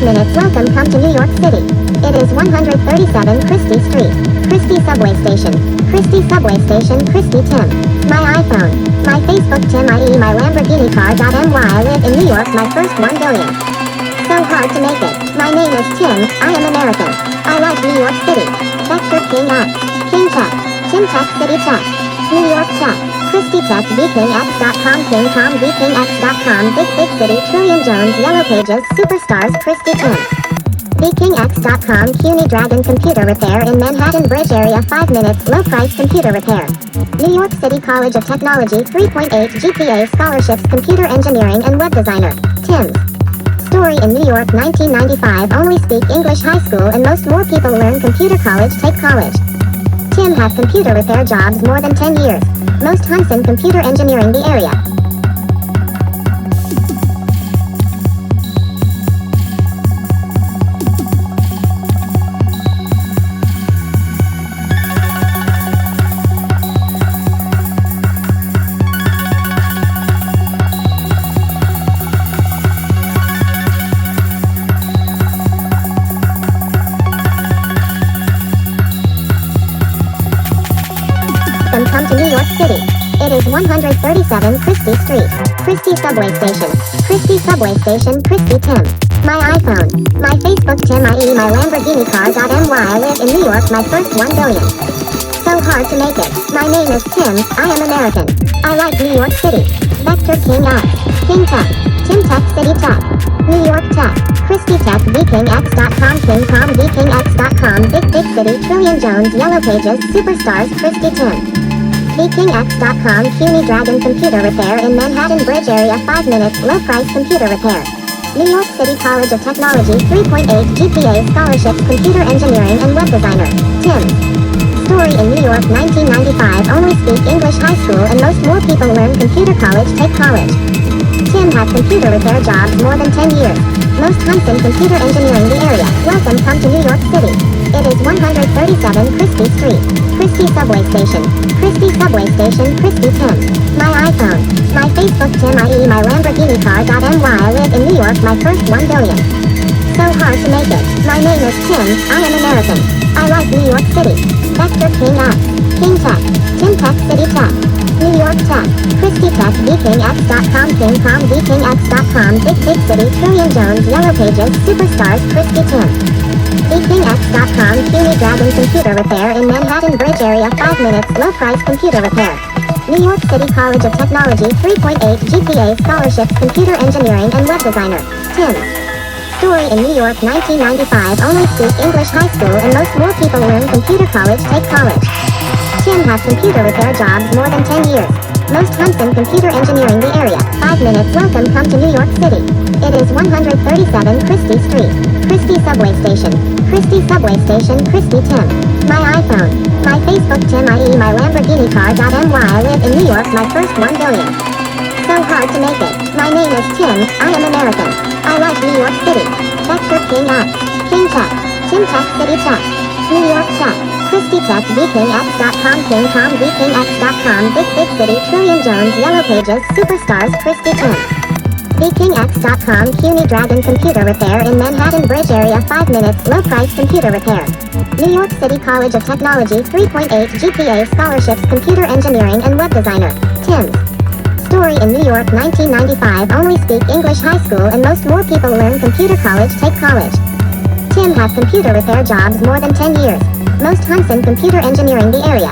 5 minutes. Welcome. Come to New York City. It is 137 Chrystie Street. Chrystie Subway Station. Chrystie Subway Station. Chrystie Tim. My iPhone. My Facebook Tim IE. My Lamborghini car.my. I live in New York. My first 1 billion. So hard to make it. My name is Tim. I am American. I like New York City. Vector King X. King Tech. Tim Tech City Tech. New York Tech. Chrystie Tech. VKingX.com. KingCom. VKingX.com. Big City. Trillion Jones. Yellow Pages. Superstars. Chrystie Tim. VKingX.com. CUNY Dragon Computer Repair in Manhattan Bridge Area. 5 minutes. Low price computer repair. New York City College of Technology. 3.8 GPA scholarships. Computer engineering and web designer. Tim's. Story in New York 1995. Only speak English. High school and more people learn computer. College. Take college. Tim have computer repair jobs more than 10 years. Most hunts in computer engineering the area. Come to New York City. It is 137 Chrystie Street. Chrystie Subway Station. Chrystie Subway Station. Chrystie Tim. My iPhone. My Facebook Tim IE. My Lamborghini car.my. I live in New York. My first 1 billion. So hard to make it. My name is Tim. I am American. I like New York City. Vector King X. King Tech. Tim Tech City Tech. New York Tech. Chrystie Tech. VKingX.com. KingCom. VKingX.com. Big City. Trillion Jones. Yellow Pages. Superstars. Chrystie Tim. VKingX.com. CUNY Dragon Computer Repair in Manhattan Bridge Area. 5 minutes. Low price computer repair. New York City College of Technology. 3.8 GPA scholarships. Computer engineering and web designer. Tim. Story in New York 1995. Only speak English. High school and more people learn computer. College. Take college. Tim have computer repair jobs more than 10 years. Most hunts in computer engineering the area. Welcome. Come to New York City. It is 137 Chrystie Street. Chrystie Subway Station. Chrystie Subway Station. Chrystie Tim. My iPhone. My Facebook Tim IE. My Lamborghini car.my. I live in New York. My first 1 billion. So hard to make it. My name is Tim. I am American. I like New York City. Vector King X. King Tech. Tim Tech City Tech. New York Tech. Chrystie Tech. VKingX.com. KingCom. VKingX.com. Big City. Trillion Jones. Yellow Pages. Superstars. Chrystie Tim. VKingX.com. CUNY Dragon Computer Repair in Manhattan Bridge Area. 5 minutes. Low price computer repair. New York City College of Technology. 3.8 GPA scholarships. Computer engineering and web designer. Tim. Story in New York 1995. Only speak English. High school and more people learn computer. College. Take college. Tim has computer repair jobs more than 10 years. Most hunts in computer engineering the area. 5 minutes. Welcome. Come to New York City. It is 137 Chrystie Street. Chrystie Subway Station. Chrystie Subway Station. Chrystie Tim. My iPhone. My Facebook Tim IE. My Lamborghini car.my. I live in New York. My first 1 billion. So hard to make it. My name is Tim. I am American. I like New York City. Vector King X. King Tech. Tim Tech City Tech. New York Tech. Chrystie Tech. VKingX.com. KingCom. VKingX.com. Big City. Trillion Jones. Yellow Pages. Superstars. Chrystie Tim. VKingX.com. CUNY Dragon Computer Repair in Manhattan Bridge Area. 5 minutes. Low price computer repair. New York City College of Technology. 3.8 GPA scholarships. Computer engineering and web designer. Tim's. Story in New York 1995. Only speak English. High school and more people learn computer. College. Take college. Tim have computer repair jobs more than 10 years. Most hunts in computer engineering the area.